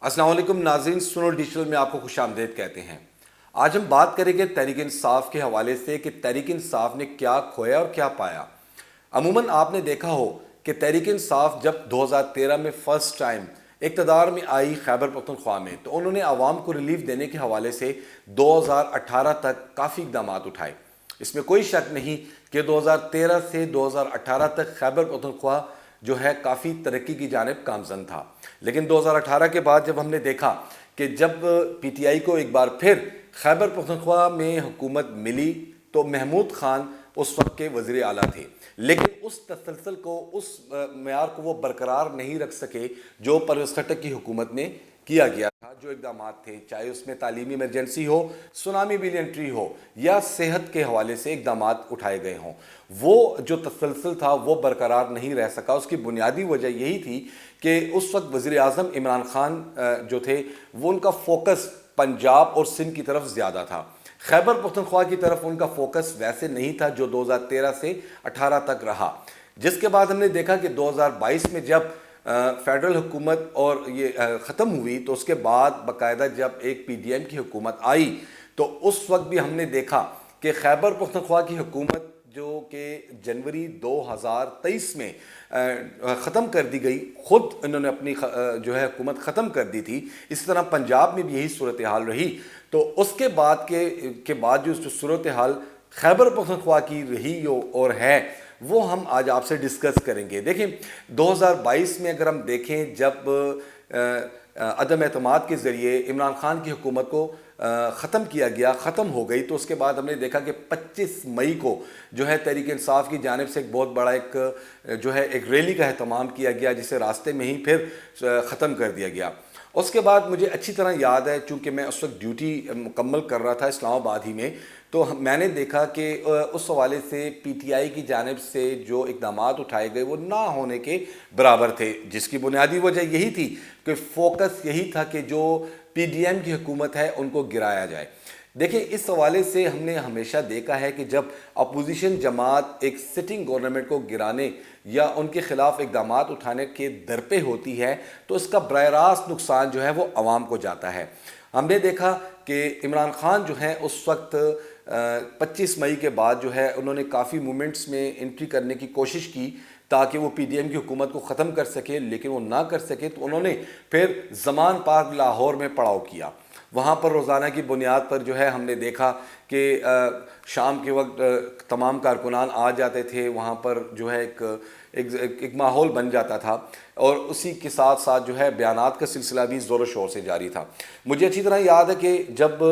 السلام علیکم ناظرین، سنو ڈیجیٹل میں آپ کو خوش آمدید کہتے ہیں۔ آج ہم بات کریں گے تحریک انصاف کے حوالے سے کہ تحریک انصاف نے کیا کھویا اور کیا پایا۔ عموماً آپ نے دیکھا ہو کہ تحریک انصاف جب 2013 میں فرسٹ ٹائم اقتدار میں آئی خیبر پختونخوا میں، تو انہوں نے عوام کو ریلیف دینے کے حوالے سے 2018 تک کافی اقدامات اٹھائے۔ اس میں کوئی شک نہیں کہ 2013 سے 2018 تک خیبر پختونخوا جو ہے کافی ترقی کی جانب گامزن تھا، لیکن 2018 کے بعد جب ہم نے دیکھا کہ جب پی ٹی آئی کو ایک بار پھر خیبر پختونخوا میں حکومت ملی تو محمود خان اس وقت کے وزیر اعلیٰ تھے، لیکن اس تسلسل کو، اس معیار کو وہ برقرار نہیں رکھ سکے جو پرویز خٹک کی حکومت میں کیا گیا تھا۔ جو اقدامات تھے، چاہے اس میں تعلیمی ایمرجنسی ہو، سونامی بل انٹری ہو یا صحت کے حوالے سے اقدامات اٹھائے گئے ہوں، وہ جو تسلسل تھا وہ برقرار نہیں رہ سکا۔ اس کی بنیادی وجہ یہی تھی کہ اس وقت وزیر اعظم عمران خان جو تھے وہ ان کا فوکس پنجاب اور سندھ کی طرف زیادہ تھا، خیبر پختونخوا کی طرف ان کا فوکس ویسے نہیں تھا جو 2013 سے 18 تک رہا۔ جس کے بعد ہم نے دیکھا کہ 2022 میں جب فیڈرل حکومت اور یہ ختم ہوئی تو اس کے بعد باقاعدہ جب ایک پی ڈی ایم کی حکومت آئی تو اس وقت بھی ہم نے دیکھا کہ خیبر پختونخوا کی حکومت جو کہ جنوری 2023 میں ختم کر دی گئی، خود انہوں نے اپنی جو ہے حکومت ختم کر دی تھی۔ اس طرح پنجاب میں بھی یہی صورتحال رہی، تو اس کے بعد جو صورتحال خیبر پختونخوا کی رہی اور ہے وہ ہم آج آپ سے ڈسکس کریں گے۔ دیکھیں 2022 میں اگر ہم دیکھیں جب عدم اعتماد کے ذریعے عمران خان کی حکومت کو ختم کیا گیا، ختم ہو گئی، تو اس کے بعد ہم نے دیکھا کہ 25 مئی کو جو ہے تحریک انصاف کی جانب سے ایک بہت بڑا ایک ریلی کا اہتمام کیا گیا، جسے راستے میں ہی پھر ختم کر دیا گیا۔ اس کے بعد مجھے اچھی طرح یاد ہے، چونکہ میں اس وقت ڈیوٹی مکمل کر رہا تھا اسلام آباد ہی میں، تو میں نے دیکھا کہ اس حوالے سے پی ٹی آئی کی جانب سے جو اقدامات اٹھائے گئے وہ نہ ہونے کے برابر تھے، جس کی بنیادی وجہ یہی تھی کہ فوکس یہی تھا کہ جو پی ڈی ایم کی حکومت ہے ان کو گرایا جائے۔ دیکھیں اس حوالے سے ہم نے ہمیشہ دیکھا ہے کہ جب اپوزیشن جماعت ایک سٹنگ گورنمنٹ کو گرانے یا ان کے خلاف اقدامات اٹھانے کے در پہ ہوتی ہے تو اس کا براہ راست نقصان جو ہے وہ عوام کو جاتا ہے۔ ہم نے دیکھا کہ عمران خان جو ہے اس وقت 25 مئی کے بعد جو ہے انہوں نے کافی مومنٹس میں انٹری کرنے کی کوشش کی تاکہ وہ پی ڈی ایم کی حکومت کو ختم کر سکے، لیکن وہ نہ کر سکے تو انہوں نے پھر زمان پارک لاہور میں پڑاؤ کیا۔ وہاں پر روزانہ کی بنیاد پر جو ہے ہم نے دیکھا کہ شام کے وقت تمام کارکنان آ جاتے تھے، وہاں پر جو ہے ایک ماحول بن جاتا تھا، اور اسی کے ساتھ ساتھ جو ہے بیانات کا سلسلہ بھی زور و شور سے جاری تھا۔ مجھے اچھی طرح یاد ہے کہ جب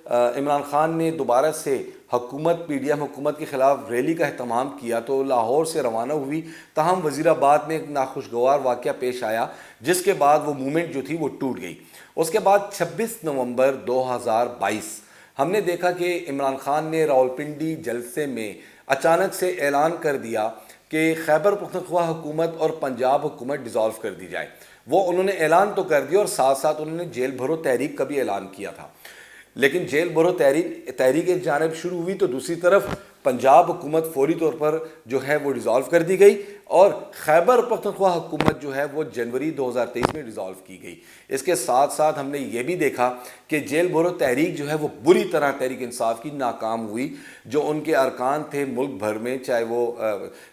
عمران خان نے دوبارہ سے حکومت پی ڈی ایم حکومت کے خلاف ریلی کا اہتمام کیا تو لاہور سے روانہ ہوئی، تاہم وزیر آباد میں ایک ناخوشگوار واقعہ پیش آیا جس کے بعد وہ موومنٹ جو تھی وہ ٹوٹ گئی۔ اس کے بعد 26 نومبر 2022 ہم نے دیکھا کہ عمران خان نے راولپنڈی جلسے میں اچانک سے اعلان کر دیا کہ خیبر پختونخوا حکومت اور پنجاب حکومت ڈیزالو کر دی جائے۔ وہ انہوں نے اعلان تو کر دیا اور ساتھ ساتھ انہوں نے جیل بھرو تحریک کا بھی اعلان کیا تھا، لیکن جیل بھرو تحریک ایک جانب شروع ہوئی تو دوسری طرف پنجاب حکومت فوری طور پر جو ہے وہ ڈیزالو کر دی گئی، اور خیبر پختونخوا حکومت جو ہے وہ جنوری 2023 میں ڈیزالو کی گئی۔ اس کے ساتھ ساتھ ہم نے یہ بھی دیکھا کہ جیل بھرو تحریک جو ہے وہ بری طرح تحریک انصاف کی ناکام ہوئی۔ جو ان کے ارکان تھے ملک بھر میں، چاہے وہ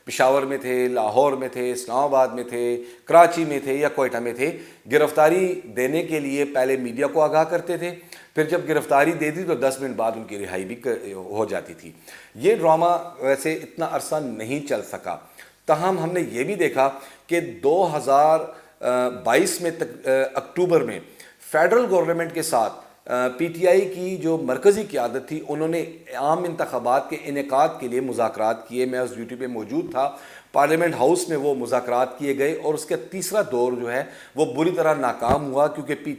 پشاور میں تھے، لاہور میں تھے، اسلام آباد میں تھے، کراچی میں تھے یا کوئٹہ میں تھے، گرفتاری دینے کے لیے پہلے میڈیا کو آگاہ کرتے تھے، پھر جب گرفتاری دے دی تو 10 منٹ بعد ان کی رہائی بھی ہو جاتی تھی۔ یہ ڈرامہ ویسے اتنا عرصہ نہیں چل سکا، تاہم ہم نے یہ بھی دیکھا کہ 2022 میں اکتوبر میں فیڈرل گورنمنٹ کے ساتھ پی ٹی آئی کی جو مرکزی قیادت تھی انہوں نے عام انتخابات کے انعقاد کے لیے مذاکرات کیے۔ میں اس ڈیوٹی پہ موجود تھا، پارلیمنٹ ہاؤس میں وہ مذاکرات کیے گئے اور اس کا تیسرا دور جو ہے وہ بری طرح ناکام ہوا، کیونکہ پی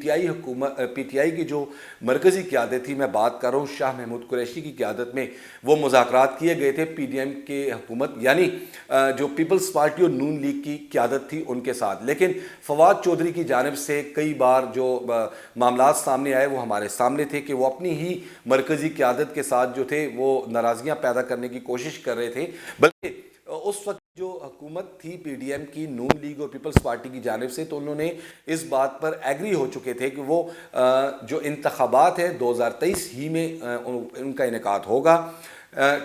ٹی آئی کی جو مرکزی قیادت تھی، میں بات کر رہا ہوں شاہ محمود قریشی کی قیادت میں، وہ مذاکرات کیے گئے تھے پی ڈی ایم کے حکومت یعنی جو پیپلز پارٹی اور نون لیگ کی قیادت تھی ان کے ساتھ، لیکن فواد چودھری کی جانب سے کئی بار جو معاملات سامنے آئے وہ ہمارے سامنے تھے کہ وہ اپنی ہی مرکزی قیادت کے ساتھ جو تھے وہ ناراضگیاں پیدا کرنے کی کوشش کر رہے تھے، بلکہ اس وقت جو حکومت تھی پی ڈی ایم کی، نون لیگ اور پیپلز پارٹی کی جانب سے، تو انہوں نے اس بات پر ایگری ہو چکے تھے کہ وہ جو انتخابات ہیں 2023 ہی میں ان کا انعقاد ہوگا.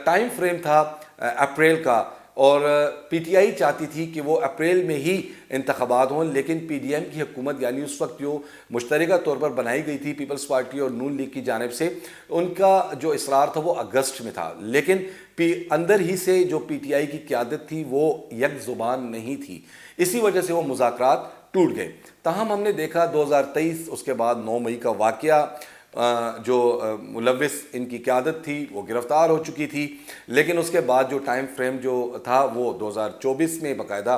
ٹائم فریم تھا اپریل کا، اور پی ٹی آئی چاہتی تھی کہ وہ اپریل میں ہی انتخابات ہوں، لیکن پی ڈی ایم کی حکومت یعنی اس وقت جو مشترکہ طور پر بنائی گئی تھی پیپلز پارٹی اور نون لیگ کی جانب سے، ان کا جو اصرار تھا وہ اگست میں تھا. لیکن اندر ہی سے جو پی ٹی آئی کی قیادت تھی وہ یک زبان نہیں تھی، اسی وجہ سے وہ مذاکرات ٹوٹ گئے. تاہم ہم نے دیکھا 2023 اس کے بعد 9 مئی کا واقعہ، جو ملوث ان کی قیادت تھی وہ گرفتار ہو چکی تھی، لیکن اس کے بعد جو ٹائم فریم جو تھا وہ 2024 میں باقاعدہ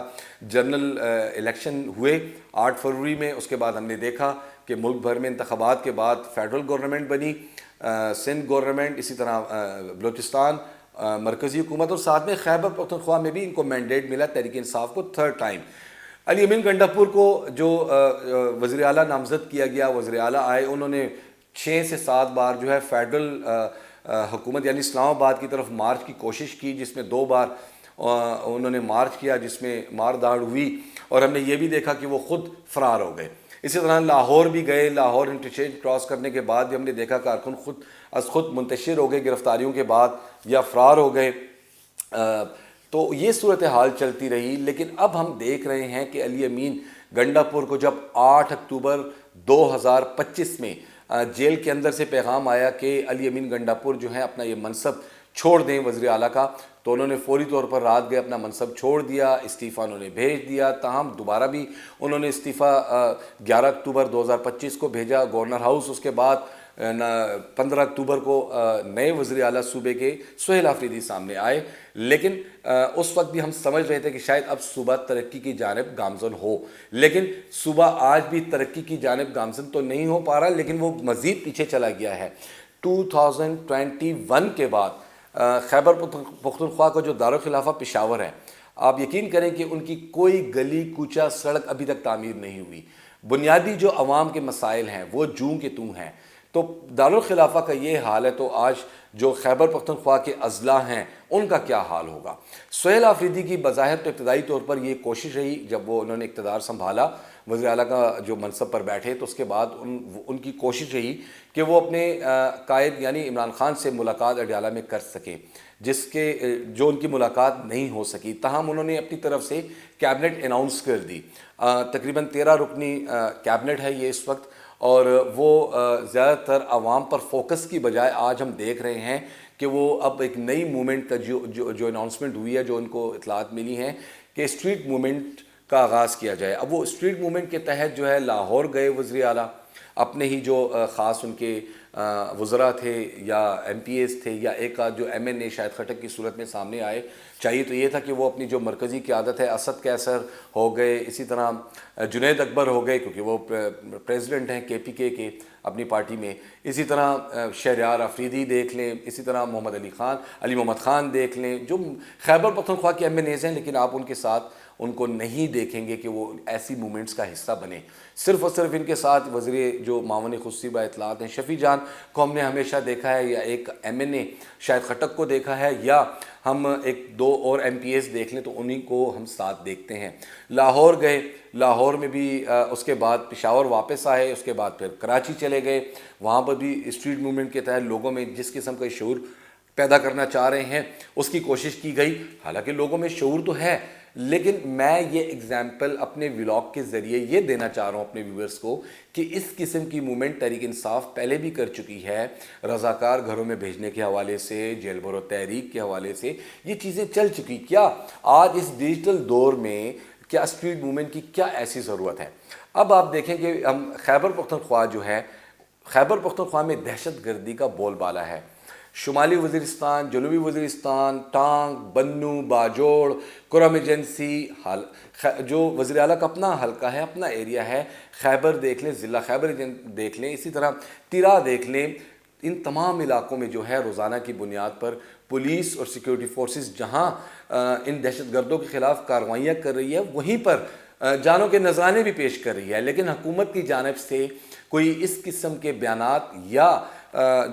جنرل الیکشن ہوئے 8 فروری میں. اس کے بعد ہم نے دیکھا کہ ملک بھر میں انتخابات کے بعد فیڈرل گورنمنٹ بنی، سندھ گورنمنٹ، اسی طرح بلوچستان مرکزی حکومت، اور ساتھ میں خیبر پختونخوا میں بھی ان کو مینڈیٹ ملا تحریک انصاف کو 3rd ٹائم. علی امین گنڈاپور کو جو وزیر اعلیٰ نامزد کیا گیا، وزیر اعلیٰ آئے، انہوں نے 6 سے 7 بار جو ہے فیڈرل حکومت یعنی اسلام آباد کی طرف مارچ کی کوشش کی، جس میں 2 بار انہوں نے مارچ کیا جس میں مار داڑ ہوئی، اور ہم نے یہ بھی دیکھا کہ وہ خود فرار ہو گئے. اسی طرح لاہور بھی گئے، لاہور انٹرچینج کراس کرنے کے بعد بھی ہم نے دیکھا کارکن خود منتشر ہو گئے گرفتاریوں کے بعد یا فرار ہو گئے. تو یہ صورتحال چلتی رہی. لیکن اب ہم دیکھ رہے ہیں کہ علی امین گنڈاپور کو جب 8 اکتوبر 2025 میں جیل کے اندر سے پیغام آیا کہ علی امین گنڈاپور جو ہیں اپنا یہ منصب چھوڑ دیں وزیر اعلیٰ کا، تو انہوں نے فوری طور پر رات گئے اپنا منصب چھوڑ دیا، استعفیٰ انہوں نے بھیج دیا. تاہم دوبارہ بھی انہوں نے استعفیٰ 11 اکتوبر 2025 کو بھیجا گورنر ہاؤس. اس کے بعد 15 اکتوبر کو نئے وزیر اعلیٰ صوبے کے سہیل آفریدی سامنے آئے. لیکن اس وقت بھی ہم سمجھ رہے تھے کہ شاید اب صوبہ ترقی کی جانب گامزن ہو، لیکن صوبہ آج بھی ترقی کی جانب گامزن تو نہیں ہو پا رہا، لیکن وہ مزید پیچھے چلا گیا ہے. 2021 کے بعد خیبر پختونخوا کا جو دارالخلافہ پشاور ہے، آپ یقین کریں کہ ان کی کوئی گلی کوچہ سڑک ابھی تک تعمیر نہیں ہوئی. بنیادی جو عوام کے مسائل ہیں وہ جوں کے توں ہیں. تو دارالخلافہ کا یہ حال ہے، تو آج جو خیبر پختونخوا کے اضلاع ہیں ان کا کیا حال ہوگا؟ سہیل آفریدی کی بظاہر تو ابتدائی طور پر یہ کوشش رہی، جب انہوں نے اقتدار سنبھالا، وزیر اعلیٰ کا جو منصب پر بیٹھے، تو اس کے بعد ان کی کوشش رہی کہ وہ اپنے قائد یعنی عمران خان سے ملاقات اڈیالہ میں کر سکیں، جو ان کی ملاقات نہیں ہو سکی. تاہم انہوں نے اپنی طرف سے کیبنٹ اناؤنس کر دی. تقریباً 13 رکنی کیبنٹ ہے یہ اس وقت، اور وہ زیادہ تر عوام پر فوکس کی بجائے آج ہم دیکھ رہے ہیں کہ وہ اب ایک نئی موومنٹ کا جو اناؤنسمنٹ ہوئی ہے، جو ان کو اطلاعات ملی ہیں کہ اسٹریٹ موومنٹ کا آغاز کیا جائے. اب وہ اسٹریٹ موومنٹ کے تحت جو ہے لاہور گئے وزیر اعلیٰ، اپنے ہی جو خاص ان کے وزراء تھے یا ایم پی ایز تھے یا ایک آدھ جو ایم این اے شاید خٹک کی صورت میں سامنے آئے. چاہیے تو یہ تھا کہ وہ اپنی جو مرکزی قیادت ہے، اسد کیسر ہو گئے، اسی طرح جنید اکبر ہو گئے کیونکہ وہ پریزیڈنٹ ہیں کے پی کے اپنی پارٹی میں، اسی طرح شہریار آفریدی دیکھ لیں، اسی طرح علی محمد خان دیکھ لیں، جو خیبر پختونخوا کے ایم این ایز ہیں، لیکن آپ ان کے ساتھ ان کو نہیں دیکھیں گے کہ وہ ایسی موومنٹس کا حصہ بنے. صرف اور صرف ان کے ساتھ وزیر جو معاون خصوصی با اطلاعات ہیں شفیع جان کو ہم نے ہمیشہ دیکھا ہے، یا ایک ایم این اے شاید خٹک کو دیکھا ہے، یا ہم 1-2 اور ایم پی ایس دیکھ لیں تو انہی کو ہم ساتھ دیکھتے ہیں. لاہور گئے، لاہور میں بھی اس کے بعد پشاور واپس آئے، اس کے بعد پھر کراچی چلے گئے. وہاں پر بھی اسٹریٹ موومنٹ کے تحت لوگوں میں جس قسم کا شعور پیدا کرنا چاہ رہے ہیں اس کی کوشش کی گئی. حالانکہ لوگوں میں شعور تو ہے، لیکن میں یہ اگزامپل اپنے ولاگ کے ذریعے یہ دینا چاہ رہا ہوں اپنے ویورز کو کہ اس قسم کی موومنٹ تحریک انصاف پہلے بھی کر چکی ہے. رضاکار گھروں میں بھیجنے کے حوالے سے، جیل بھرو تحریک کے حوالے سے یہ چیزیں چل چکی. کیا آج اس ڈیجیٹل دور میں کیا اسٹریٹ موومنٹ کی کیا ایسی ضرورت ہے؟ اب آپ دیکھیں کہ ہم خیبر پختونخوا جو ہے، خیبر پختونخوا میں دہشت گردی کا بول بالا ہے. شمالی وزیرستان، جنوبی وزیرستان، ٹانگ، بنو، باجوڑ، کرم ایجنسی، جو وزیر اعلیٰ کا اپنا حلقہ ہے، اپنا ایریا ہے، خیبر دیکھ لیں، ضلع خیبر دیکھ لیں، اسی طرح تیرا دیکھ لیں. ان تمام علاقوں میں جو ہے روزانہ کی بنیاد پر پولیس اور سیکیورٹی فورسز جہاں ان دہشت گردوں کے خلاف کارروائیاں کر رہی ہے، وہیں پر جانوں کے نذرانے بھی پیش کر رہی ہے. لیکن حکومت کی جانب سے کوئی اس قسم کے بیانات یا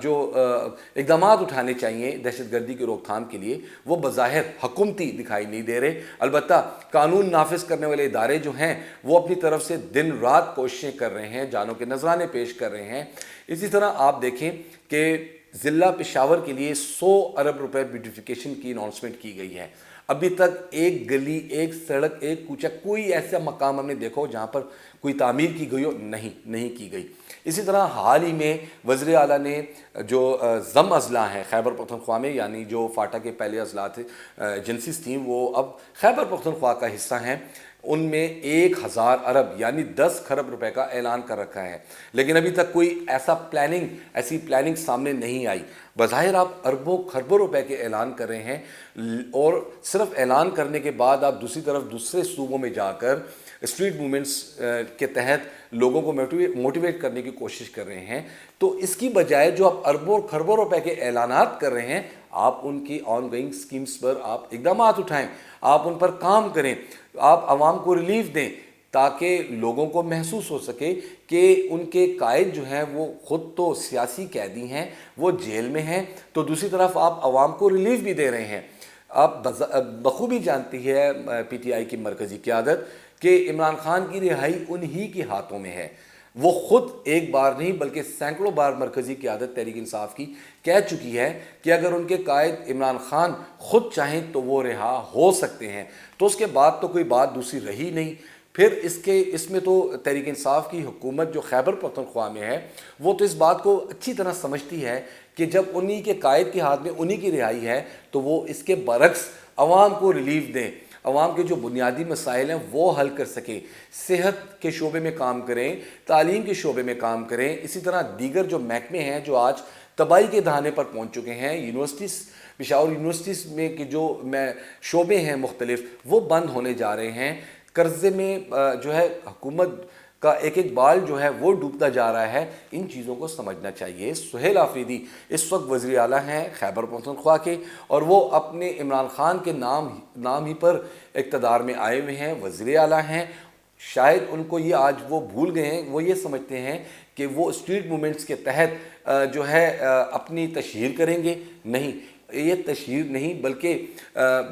جو اقدامات اٹھانے چاہیے دہشت گردی کی روک تھام کے لیے وہ بظاہر حکومتی دکھائی نہیں دے رہے. البتہ قانون نافذ کرنے والے ادارے جو ہیں وہ اپنی طرف سے دن رات کوششیں کر رہے ہیں, جانوں کے نذرانے پیش کر رہے ہیں. اسی طرح آپ دیکھیں کہ ضلع پشاور کے لیے 100 ارب روپے بیوٹیفیکیشن کی اناؤنسمنٹ کی گئی ہے. ابھی تک ایک گلی, ایک سڑک, ایک کوچہ, کوئی ایسا مقام ہم نے دیکھا ہو جہاں پر کوئی تعمیر کی گئی ہو, نہیں کی گئی. اسی طرح حال ہی میں وزیر اعلیٰ نے جو ضم اضلاع ہیں خیبر پختونخوا میں, یعنی جو فاٹا کے پہلے اضلاع تھے ایجنسیز تھیں وہ اب خیبر پختونخوا کا حصہ ہیں, ان میں 1000 ارب یعنی 10 کھرب روپے کا اعلان کر رکھا ہے. لیکن ابھی تک کوئی ایسی پلاننگ سامنے نہیں آئی. بظاہر آپ اربوں کھربوں روپے کے اعلان کر رہے ہیں اور صرف اعلان کرنے کے بعد آپ دوسری طرف دوسرے صوبوں میں جا کر اسٹریٹ موومنٹس کے تحت لوگوں کو موٹیویٹ کرنے کی کوشش کر رہے ہیں. تو اس کی بجائے جو آپ اربوں کھربوں روپے کے اعلانات کر رہے ہیں, آپ ان کی آن گوئنگ سکیمز پر آپ اقدامات اٹھائیں, آپ ان پر کام کریں, آپ عوام کو ریلیف دیں تاکہ لوگوں کو محسوس ہو سکے کہ ان کے قائد جو ہیں وہ خود تو سیاسی قیدی ہیں, وہ جیل میں ہیں, تو دوسری طرف آپ عوام کو ریلیف بھی دے رہے ہیں. آپ بخوبی جانتی ہے پی ٹی آئی کی مرکزی قیادت کہ عمران خان کی رہائی انہی کے ہاتھوں میں ہے. وہ خود ایک بار نہیں بلکہ سینکڑوں بار مرکزی قیادت تحریک انصاف کی کہہ چکی ہے کہ اگر ان کے قائد عمران خان خود چاہیں تو وہ رہا ہو سکتے ہیں. تو اس کے بعد تو کوئی بات دوسری رہی نہیں. پھر اس میں تو تحریک انصاف کی حکومت جو خیبر پختونخوا میں ہے وہ تو اس بات کو اچھی طرح سمجھتی ہے کہ جب انہی کے قائد کے ہاتھ میں انہی کی رہائی ہے تو وہ اس کے برعکس عوام کو ریلیف دیں, عوام کے جو بنیادی مسائل ہیں وہ حل کر سکیں, صحت کے شعبے میں کام کریں, تعلیم کے شعبے میں کام کریں. اسی طرح دیگر جو محکمے ہیں جو آج تباہی کے دہانے پر پہنچ چکے ہیں, یونیورسٹیز, پشاور یونیورسٹیز میں کہ جو شعبے ہیں مختلف وہ بند ہونے جا رہے ہیں. قرضے میں جو ہے حکومت کا ایک بال جو ہے وہ ڈوبتا جا رہا ہے. ان چیزوں کو سمجھنا چاہیے. سہیل آفریدی اس وقت وزیر اعلیٰ ہیں خیبر پختونخوا کے, اور وہ اپنے عمران خان کے نام ہی پر اقتدار میں آئے ہوئے ہیں, وزیر اعلیٰ ہیں. شاید ان کو یہ آج وہ بھول گئے ہیں, وہ یہ سمجھتے ہیں کہ وہ اسٹریٹ موومنٹس کے تحت جو ہے اپنی تشہیر کریں گے. نہیں, یہ تشہیر نہیں بلکہ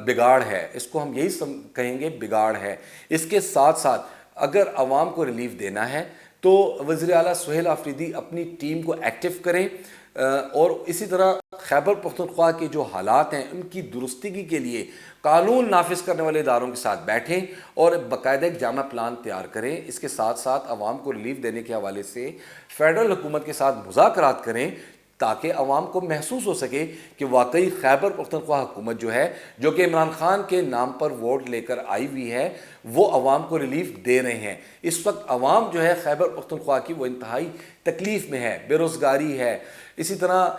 بگاڑ ہے, اس کو ہم یہی کہیں گے, بگاڑ ہے. اس کے ساتھ ساتھ اگر عوام کو ریلیف دینا ہے تو وزیر اعلیٰ سہیل آفریدی اپنی ٹیم کو ایکٹیو کریں, اور اسی طرح خیبر پختونخوا کے جو حالات ہیں ان کی درستگی کے لیے قانون نافذ کرنے والے اداروں کے ساتھ بیٹھیں اور باقاعدہ ایک جامع پلان تیار کریں. اس کے ساتھ ساتھ عوام کو ریلیف دینے کے حوالے سے فیڈرل حکومت کے ساتھ مذاکرات کریں تاکہ عوام کو محسوس ہو سکے کہ واقعی خیبر پختونخوا حکومت جو ہے, جو کہ عمران خان کے نام پر ووٹ لے کر آئی ہوئی ہے, وہ عوام کو ریلیف دے رہے ہیں. اس وقت عوام جو ہے خیبر پختونخوا کی وہ انتہائی تکلیف میں ہے, بے روزگاری ہے, اسی طرح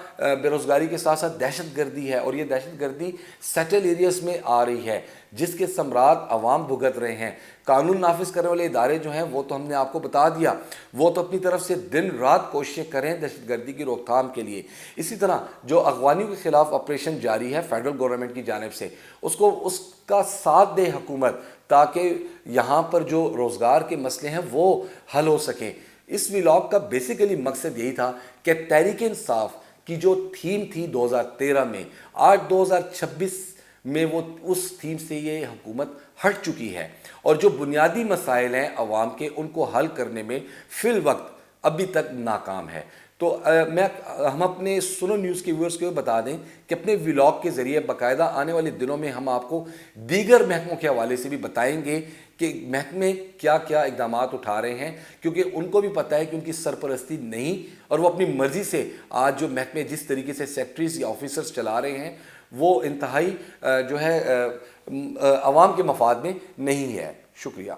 بے روزگاری کے ساتھ ساتھ دہشت گردی ہے, اور یہ دہشت گردی سیٹل ایریاز میں آ رہی ہے جس کے ثمرات عوام بھگت رہے ہیں. قانون نافذ کرنے والے ادارے جو ہیں وہ تو ہم نے آپ کو بتا دیا, وہ تو اپنی طرف سے دن رات کوششیں کریں دہشت گردی کی روک تھام کے لیے. اسی طرح جو اغوانیوں کے خلاف آپریشن جاری ہے فیڈرل گورنمنٹ کی جانب سے, اس کا ساتھ دے حکومت تاکہ یہاں پر جو روزگار کے مسئلے ہیں وہ حل ہو سکیں. اس ولاگ کا بیسیکلی مقصد یہی تھا کہ تحریک انصاف کی جو تھیم تھی 2013 میں, آج 2026 میں وہ اس تھیم سے یہ حکومت ہٹ چکی ہے, اور جو بنیادی مسائل ہیں عوام کے ان کو حل کرنے میں فی الوقت ابھی تک ناکام ہے. تو ہم اپنے سنو نیوز کے ویورز کو بتا دیں کہ اپنے ولاگ کے ذریعے باقاعدہ آنے والے دنوں میں ہم آپ کو دیگر محکموں کے حوالے سے بھی بتائیں گے کہ محکمے کیا کیا اقدامات اٹھا رہے ہیں, کیونکہ ان کو بھی پتہ ہے کہ ان کی سرپرستی نہیں, اور وہ اپنی مرضی سے آج جو محکمے جس طریقے سے سیکٹریز یا آفیسرز چلا رہے ہیں وہ انتہائی جو ہے عوام کے مفاد میں نہیں ہے. شکریہ.